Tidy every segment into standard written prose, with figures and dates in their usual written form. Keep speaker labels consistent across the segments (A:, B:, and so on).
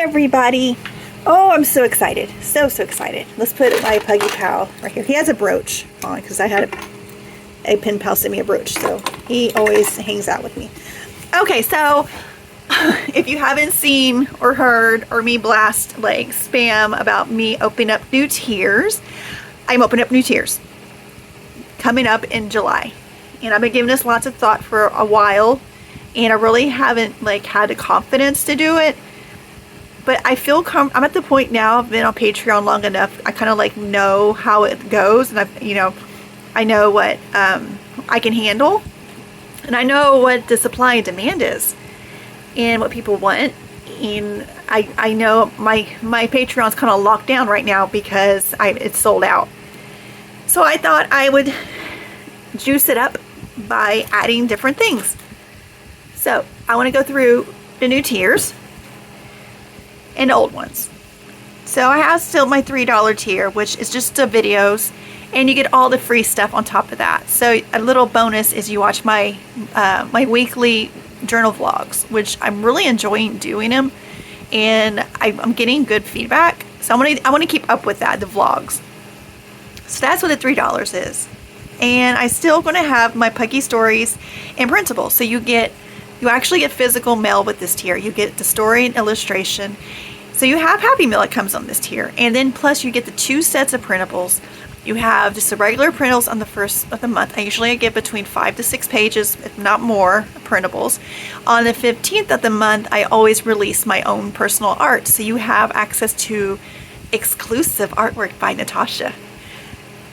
A: everybody. Oh, I'm so excited. So excited. Let's put my Puggy Pal right here. He has a brooch on because I had a pen pal send me a brooch, so he always hangs out with me. Okay, so if you haven't seen or heard or me blast like spam about me opening up new tiers, I'm opening up new tiers coming up in July. And I've been giving this lots of thought for a while, and I really haven't like had the confidence to do it. But I feel I'm at the point now, I've been on Patreon long enough, I kind of like know how it goes, and I know what I can handle, and I know what the supply and demand is and what people want. And I know my Patreon's kind of locked down right now because it's sold out. So I thought I would juice it up by adding different things. So I want to go through the new tiers and old ones. So I have still my $3 tier, which is just the videos, and you get all the free stuff on top of that. So a little bonus is you watch my my weekly journal vlogs, which I'm really enjoying doing them, and I'm getting good feedback. So I want to keep up with that, the vlogs. So that's what the $3 is. And I'm still going to have my Puggy Stories and printables. So you actually get physical mail with this tier. You get the story and illustration. So you have Happy Mail that comes on this tier. And then plus you get the 2 sets of printables. You have just the regular printables on the first of the month. I get between 5 to 6 pages, if not more, printables. On the 15th of the month, I always release my own personal art. So you have access to exclusive artwork by Natasha.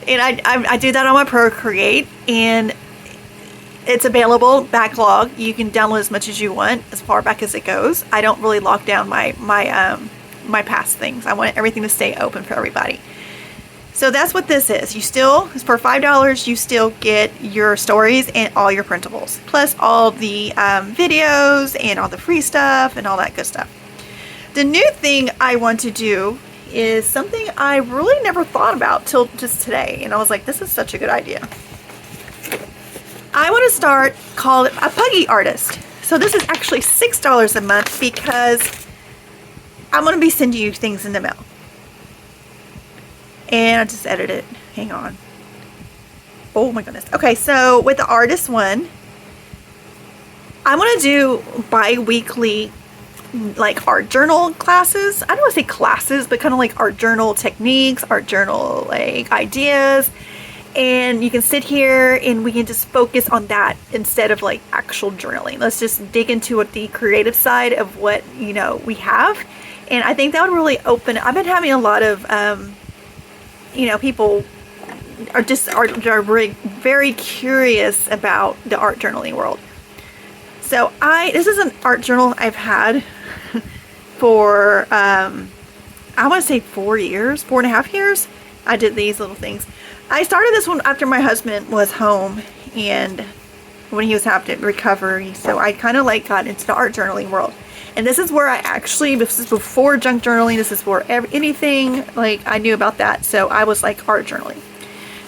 A: And I do that on my Procreate, and it's available backlog. You can download as much as you want, as far back as it goes. I don't really lock down my past things. I want everything to stay open for everybody. So that's what this is. For $5, you still get your stories and all your printables, plus all the videos and all the free stuff and all that good stuff. The new thing I want to do is something I really never thought about till just today, and I was like, this is such a good idea. I want to start called a Puggy Artist. So this is actually $6 a month because I'm going to be sending you things in the mail. And I just edited it. Hang on. Oh my goodness. Okay, so with the artist one, I want to do bi-weekly like art journal classes. I don't want to say classes, but kind of like art journal techniques, art journal like ideas. And you can sit here and we can just focus on that instead of like actual journaling. Let's just dig into the creative side of what, we have. And I think that would really open. I've been having a lot of, people are very curious about the art journaling world. So this is an art journal I've had for, I want to say 4.5 years. I did these little things. I started this one after my husband was home and when he was having recovery. So I kind of like got into the art journaling world. And this is where this is before junk journaling. This is for anything like I knew about that. So I was like art journaling.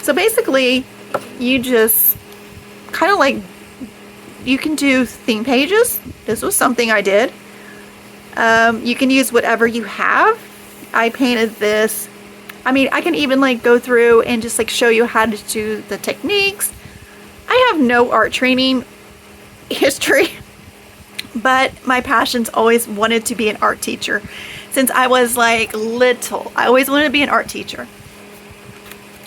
A: So basically you just kind of like, you can do theme pages. This was something I did. You can use whatever you have. I painted this. I mean, I can even like go through and just like show you how to do the techniques. I have no art training history, but my passion's always wanted to be an art teacher. Since I was like little, I always wanted to be an art teacher.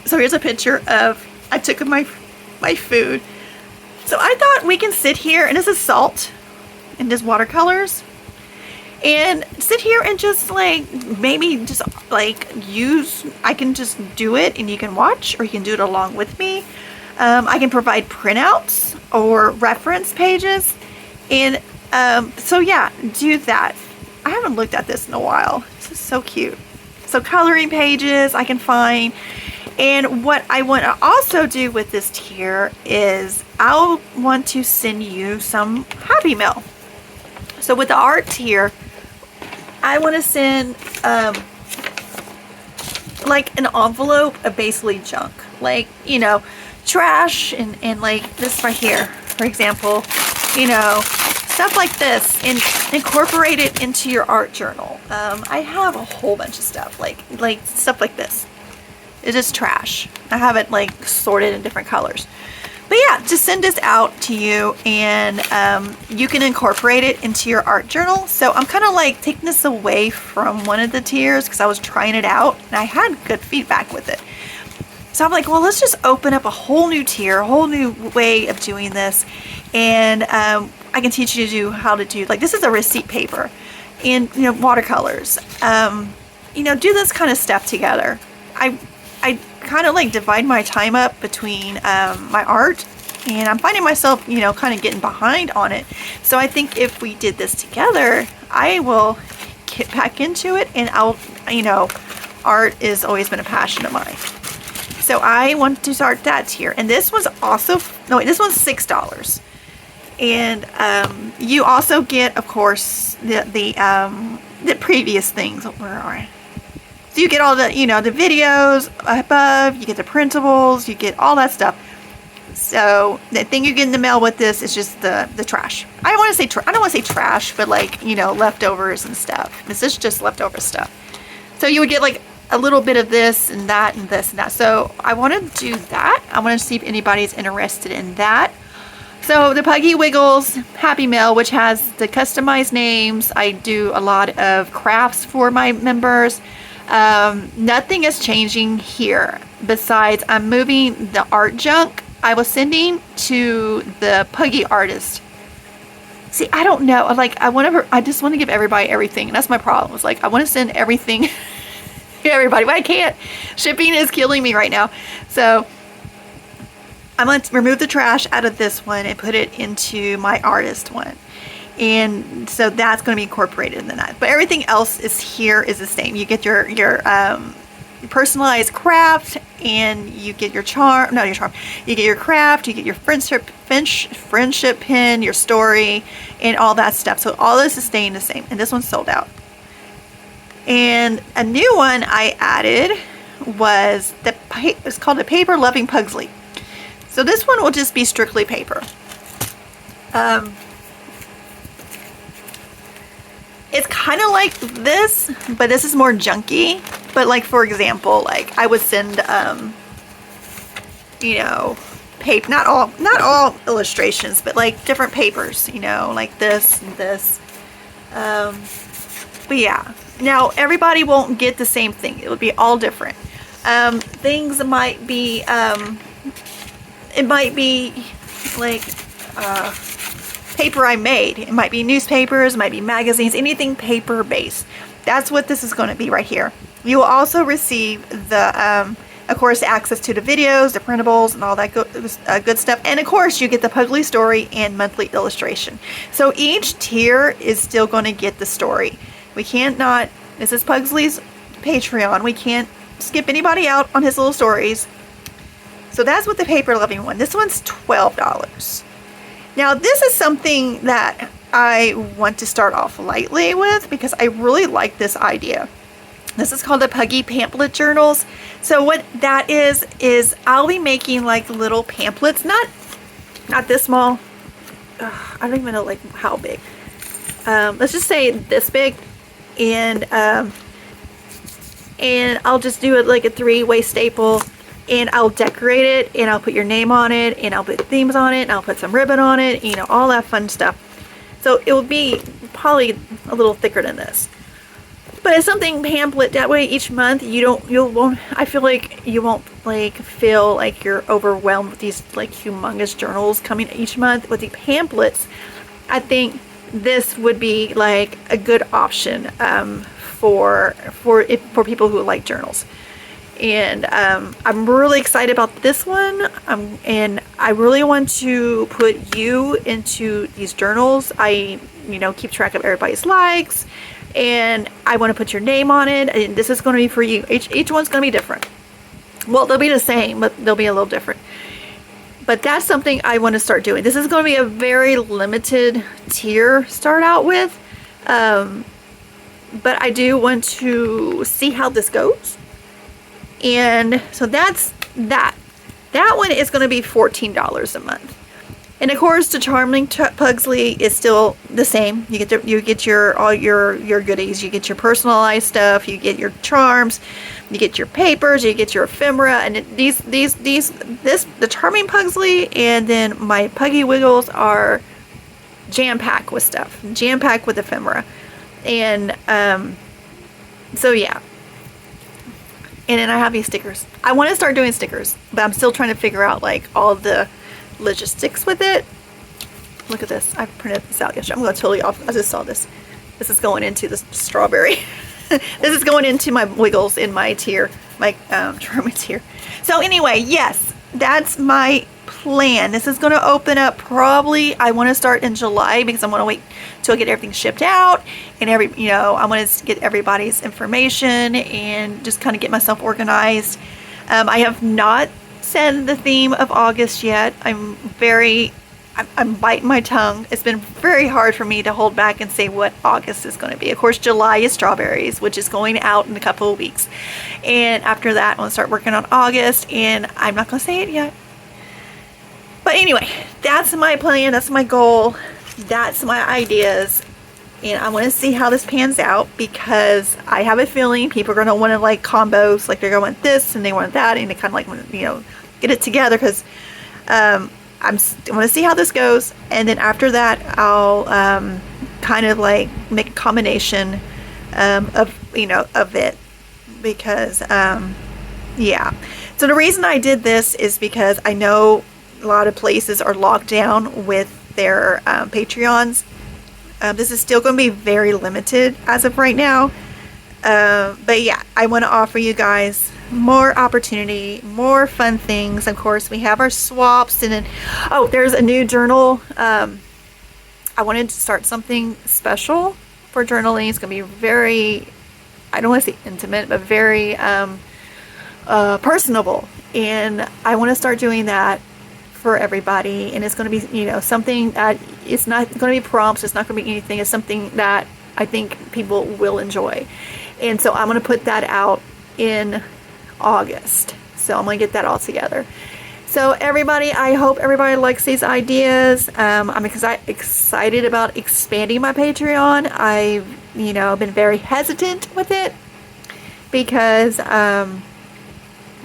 A: So here's a picture I took of my food. So I thought we can sit here, and this is salt and just watercolors, and sit here and just like maybe just like I can just do it and you can watch, or you can do it along with me. I can provide printouts or reference pages, and so yeah, do that. I haven't looked at this in a while. This is so cute. So coloring pages I can find. And what I want to also do with this tier is I'll want to send you some Happy Mail. So with the art tier, I want to send like an envelope of basically junk, like trash and like this right here, for example, stuff like this and incorporate it into your art journal. I have a whole bunch of stuff like stuff like this. It's just trash. I have it like sorted in different colors. But yeah, just send this out to you, and you can incorporate it into your art journal. So I'm kind of like taking this away from one of the tiers because I was trying it out and I had good feedback with it. So I'm like, well, let's just open up a whole new tier, a whole new way of doing this. And I can teach you to do how to do, like, this is a receipt paper and, you know, watercolors. You know, do this kind of stuff together. I kind of like divide my time up between my art, and I'm finding myself, you know, kind of getting behind on it. So I think if we did this together, I will get back into it, and I'll, you know, art has always been a passion of mine. So I want to start that tier. And this one's also, no wait, this one's $6. And you also get, of course, the previous things. Where are I? So you get all the, you know, the videos above, you get the printables, you get all that stuff. So the thing you get in the mail with this is just the trash. I don't want to say trash, but like, you know, leftovers and stuff. This is just leftover stuff. So you would get like a little bit of this and that and this and that. So I want to do that. I want to see if anybody's interested in that. So the Puggy Wiggles Happy Mail, which has the customized names. I do a lot of crafts for my members. Nothing is changing here besides I'm moving the art junk I was sending to the Puggy artist. See, I don't know. Like, I just want to give everybody everything. And that's my problem. It's like, I want to send everything to everybody, but I can't. Shipping is killing me right now. So I'm going to remove the trash out of this one and put it into my artist one. And so that's going to be incorporated in that. But everything else is the same. You get your personalized craft, and you get your charm. You get your craft. You get your friendship pin, your story, and all that stuff. So all this is staying the same. And this one's sold out. And a new one I added was it's called the Paper Loving Pugsley. So this one will just be strictly paper. It's kind of like this, but this is more junky. But like, for example, like I would send, you know, paper, not all illustrations, but like different papers, you know, like this and this. But yeah, now everybody won't get the same thing. It would be all different. Things might be, it might be like, paper I made. It might be newspapers, it might be magazines, anything paper based. That's what this is going to be right here. You will also receive the, of course, access to the videos, the printables, and all that good stuff. And of course, you get the Pugsley story and monthly illustration. So each tier is still going to get the story. We can't not. This is Pugsley's Patreon. We can't skip anybody out on his little stories. So that's what the paper loving one. This one's $12. Now, this is something that I want to start off lightly with because I really like this idea. This is called the Puggy Pamphlet Journals. So what that is I'll be making like little pamphlets, not this small. I don't even know like how big. Let's just say this big, and I'll just do it like a 3-way staple. And I'll decorate it, and I'll put your name on it, and I'll put themes on it, and I'll put some ribbon on it, you know, all that fun stuff. So it will be probably a little thicker than this. But it's something pamphlet, that way each month I feel like you won't like feel like you're overwhelmed with these like humongous journals coming each month. With the pamphlets, I think this would be like a good option for people who like journals. And I'm really excited about this one, and I really want to put you into these journals. I, you know, keep track of everybody's likes, and I want to put your name on it, and this is going to be for you. Each one's going to be different. Well, they'll be the same, but they'll be a little different. But that's something I want to start doing. This is going to be a very limited tier start out with, but I do want to see how this goes. And so that's that. That one is going to be $14 a month. And of course, the Charming Pugsley is still the same. You get your all your goodies. You get your personalized stuff. You get your charms. You get your papers. You get your ephemera. And the Charming Pugsley and then my Puggy Wiggles are jam packed with stuff. Jam packed with ephemera. And so yeah. And then I have these stickers. I want to start doing stickers, but I'm still trying to figure out like all the logistics with it. Look at this. I printed this out yesterday. I'm going to totally off. I just saw this. This is going into the strawberry. This is going into my Wiggles in my tier. My Charming tier. So anyway, yes, that's my plan. This is going to open up probably, I want to start in July because I want to wait till I get everything shipped out and I want to get everybody's information and just kind of get myself organized. I have not said the theme of August yet. I'm biting my tongue. It's been very hard for me to hold back and say what August is going to be. Of course, July is strawberries, which is going out in a couple of weeks. And after that, I'm going to start working on August, and I'm not going to say it yet. But anyway, that's my plan. That's my goal. That's my ideas. And I want to see how this pans out because I have a feeling people are going to want to like combos. Like they're going to want this and they want that. And they kind of like want to, get it together because I want to see how this goes. And then after that, I'll kind of like make a combination of it because, yeah. So the reason I did this is because I know a lot of places are locked down with their Patreons. This is still going to be very limited as of right now. But yeah, I want to offer you guys more opportunity, more fun things. Of course, we have our swaps and then, oh, there's a new journal. I wanted to start something special for journaling. It's going to be very, I don't want to say intimate, but very personable. And I want to start doing that for everybody, and it's going to be something that it's not going to be prompts, it's not going to be anything, it's something that I think people will enjoy. And so I'm going to put that out in August, so I'm going to get that all together. So everybody, I hope everybody likes these ideas. I'm excited about expanding my Patreon. I've been very hesitant with it because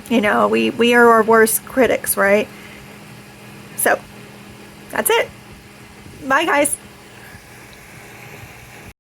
A: we are our worst critics, right? So, that's it. Bye, guys.